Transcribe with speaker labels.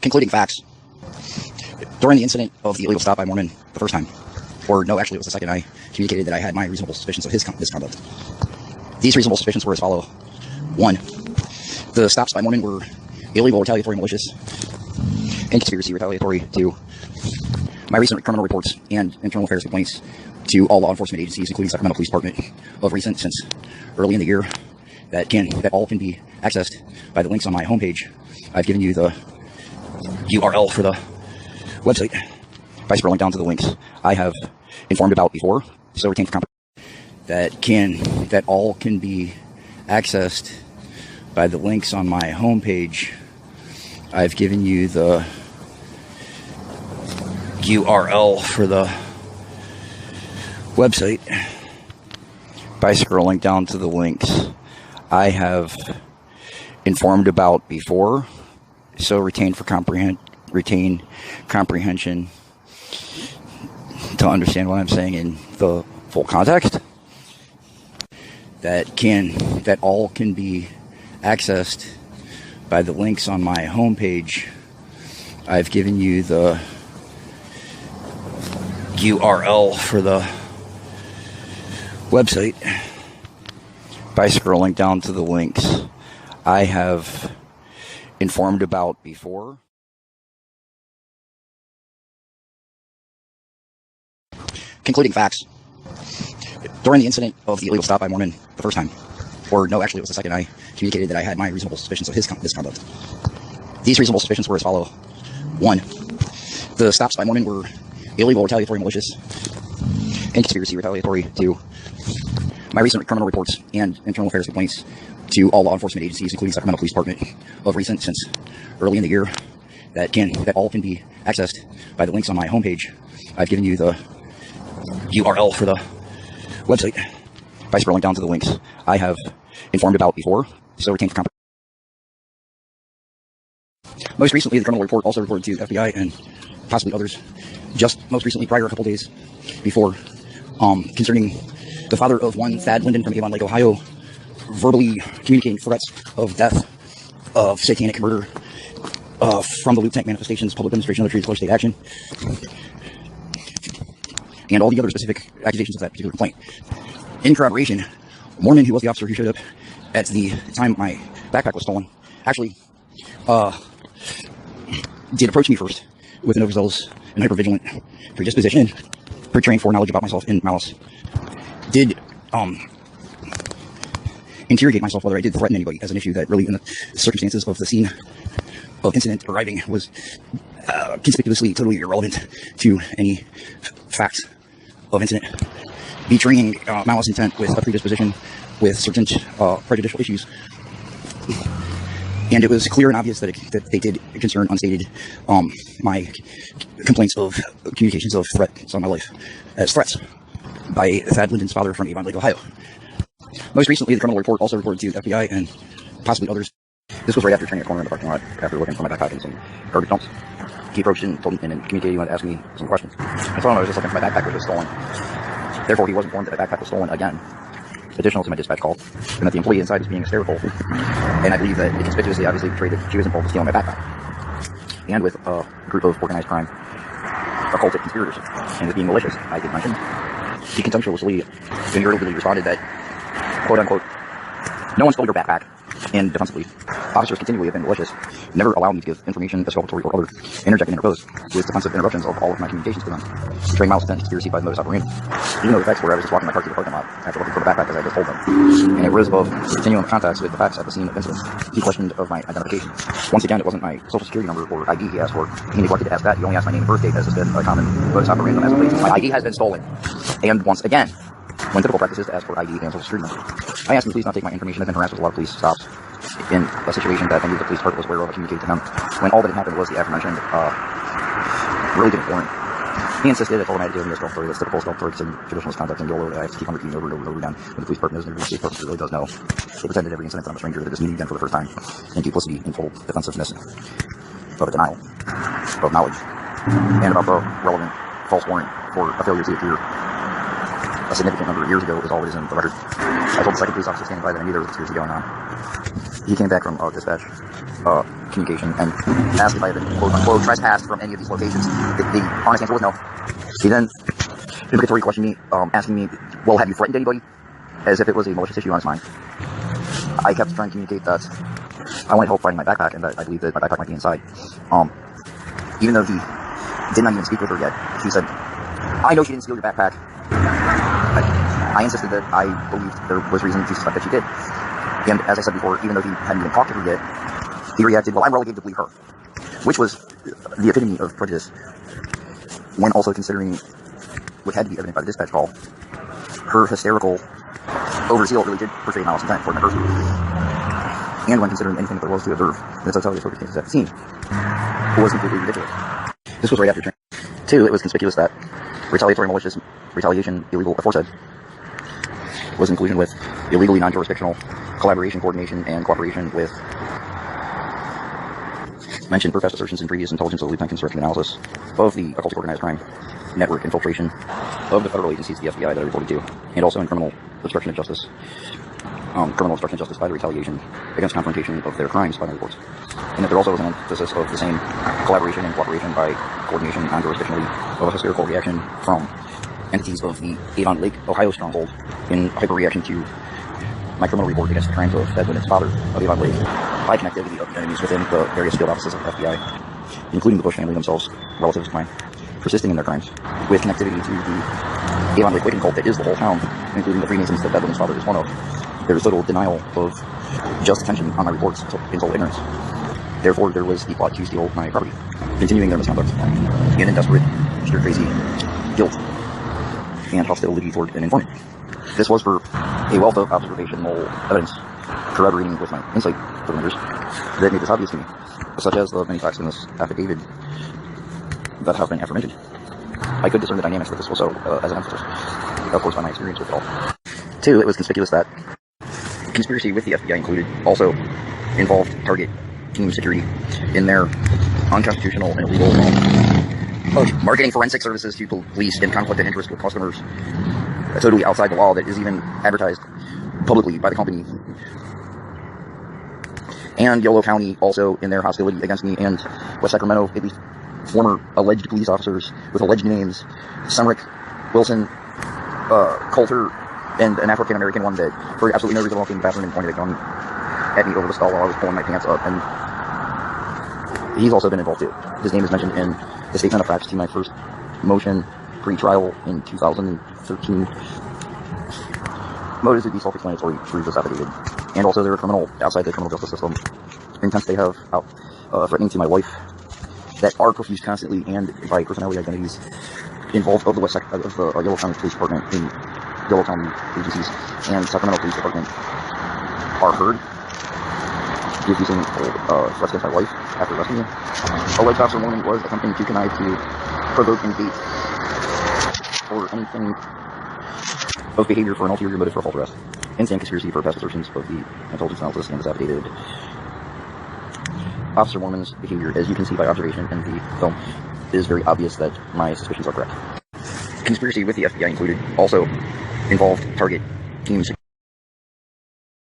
Speaker 1: Concluding facts. During the incident of the illegal stop by Mormon the first time, or no, actually it was the second, I communicated that I had my reasonable suspicions of his misconduct. These reasonable suspicions were as follow. 1. The stops by Mormon were illegal, retaliatory, malicious, and conspiracy retaliatory. 2. My recent criminal reports and internal affairs complaints to all law enforcement agencies, including Sacramento Police Department, of recent since early in the year, that all can be accessed by the links on my homepage. I've given you the URL for the website by scrolling down to the links I have informed about before, so retain for that all can be accessed by the links on my homepage. I've given you the URL for the website by scrolling down to the links I have informed about before, so retain comprehension to understand what I'm saying in the full context. That all can be accessed by the links on my homepage. I've given you the URL for the website by scrolling down to the links I have informed about before. Concluding facts. During the incident of the illegal stop by Mormon the first time, or no, actually it was the second, I communicated that I had my reasonable suspicions of his misconduct. These reasonable suspicions were as follow. 1. The stops by Mormon were illegal, retaliatory, malicious, and conspiracy retaliatory. 2. My recent criminal reports and internal affairs complaints to all law enforcement agencies, including Sacramento Police Department, of recent since early in the year, that all can be accessed by the links on my homepage. I've given you the URL for the website by scrolling down to the links I have informed about before, so retain for Most recently, the criminal report also reported to the FBI and possibly others, just most recently, prior a couple days before, concerning the father of one Thad Linden from Avon Lake, Ohio, verbally communicating threats of death, of satanic murder, from the Loop Tank Manifestations, public demonstration of the Tree of Color State Action, and all the other specific accusations of that particular complaint. In corroboration, Mormon, who was the officer who showed up at the time my backpack was stolen, actually did approach me first with an overzealous and hypervigilant predisposition, portraying foreknowledge about myself in malice. Did interrogate myself whether I did threaten anybody as an issue that really, in the circumstances of the scene of incident arriving, was conspicuously totally irrelevant to any facts of incident, betraying malice intent with a predisposition with certain prejudicial issues. And it was clear and obvious that they did concern unstated my complaints of communications of threats on my life as threats by Thad Linden's father from Avon Lake, Ohio. Most recently, the criminal report also reported to the FBI and possibly others. This was right after turning a corner in the parking lot, after looking for my backpack and some garbage dumps. He approached and communicated he wanted to ask me some questions. I told him I was just looking for my backpack, which was stolen. Therefore, he was informed that my backpack was stolen again, additional to my dispatch call, and that the employee inside was being hysterical. And I believe that it conspicuously, obviously, portrayed that she was involved in stealing my backpack, and with a group of organized crime, occultic conspirators, and with being malicious. I did mention he contemptuously and irritably responded that, quote unquote, no one stole your backpack, and defensively, officers continually have been malicious, never allowed me to give information, exculpatory or other, interject and interpose with defensive interruptions of all of my communications to them, betraying malice and conspiracy by the modus operandi. Even though the facts were I was just walking my car through the parking lot after looking for the backpack as I just told them, and it was above continuum of contacts with the facts at the scene of incident. He questioned of my identification. Once again, it wasn't my social security number or ID he asked for. He neglected to ask that. He only asked my name and birth date, as has been a common modus operandi as of late. My ID has been stolen. And once again, when typical practice is to ask for ID and social security number, I asked him to please not take my information. I've been harassed with a lot of police stops in a situation that I knew the police department was aware of. I communicated to him when all that had happened was the aforementioned really didn't warrant. He insisted. I told him I had to give him a story that's typical sculptorics and traditionalist conduct and YOLO. I have to keep on repeating over and over and over again. When the police department knows, and the police department really does know. They pretended every incident that I'm a stranger, that this meeting again for the first time, in duplicity and full defensiveness of a denial of knowledge, and about the relevant false warrant for a failure to appear a significant number of years ago is all it is in the record. I told the second police officer standing by that I knew there was a conspiracy going on. He came back from dispatch communication and asked if I had been quote-unquote trespassed from any of these locations. The honest answer was no. He then interrogatory questioned me, asking me, well, have you threatened anybody? As if it was a malicious issue on his mind. I kept trying to communicate that I wanted help finding my backpack and that I believed that my backpack might be inside. Even though he did not even speak with her yet, he said, I know she didn't steal your backpack. I insisted that I believed there was reason to suspect that she did. And as I said before, even though he hadn't even talked to her yet, he reacted, well, I'm relegated to believe her. Which was the epitome of prejudice, when also considering what had to be evident by the dispatch call. Her hysterical overzeal really did portray malice intent toward my person. And when considering anything that there was to observe in the totality of circumstances at the scene, it was completely ridiculous. This was right after training. 2, it was conspicuous that retaliatory malicious retaliation, illegal aforesaid, was in collusion with illegally non-jurisdictional collaboration, coordination, and cooperation with mentioned professed assertions in previous intelligence of Lieutenant Construction analysis of the occultic organized crime network infiltration of the federal agencies, the FBI, that I reported to, and also in criminal obstruction of justice by the retaliation against confrontation of their crimes by my reports. And that there also was an emphasis of the same collaboration and cooperation by coordination non-jurisdictionally of a hysterical reaction from entities of the Avon Lake, Ohio stronghold in hyperreaction to my criminal report against the crimes of Ed Winnett's father of Avon Lake by connectivity of enemies within the various field offices of the FBI, including the Bush family themselves, relatives of mine, persisting in their crimes, with connectivity to the Avon Lake Wiccan cult that is the whole town, including the Freemasons that Ed Winnett's father is one of. There is total denial of just attention on my reports in total ignorance. Therefore, there was the plot to steal my property, continuing their misconduct, and in desperate, stir-crazy guilt and hostility toward an informant. This was for a wealth of observational evidence corroborating with my insight for the members that made this obvious to me, such as the many facts in this affidavit that have been aforementioned. I could discern the dynamics that this was so as an emphasis, of course, by my experience with it all. 2, it was conspicuous that conspiracy with the FBI included also involved target team security in their unconstitutional and illegal marketing forensic services to police in conflict of interest with customers totally outside the law that is even advertised publicly by the company. And Yolo County also in their hostility against me and West Sacramento, at least former alleged police officers with alleged names, Semrick, Wilson, Coulter, and an African-American one that for absolutely no reason walked in the bathroom and pointed a gun at me over the stall while I was pulling my pants up, and he's also been involved too. His name is mentioned in the statement of facts to my first motion pre-trial in 2013. Motives would be self-explanatory through this affidavit, and also they're a criminal outside the criminal justice system. Intents they have out threatening to my wife that are profused constantly and by personality identities involved of the Yolo County Police Department in Yolo County agencies and Sacramento Police Department are heard using threats against my wife after arresting me. Alleged Officer Mormon was attempting to connive to provoke and bait or anything of behavior for an ulterior motive for a false arrest. Insane conspiracy for past assertions of the intelligence analysis and this affidavit. Officer Mormon's behavior, as you can see by observation in the film, is very obvious that my suspicions are correct. Conspiracy with the FBI included also involved target teams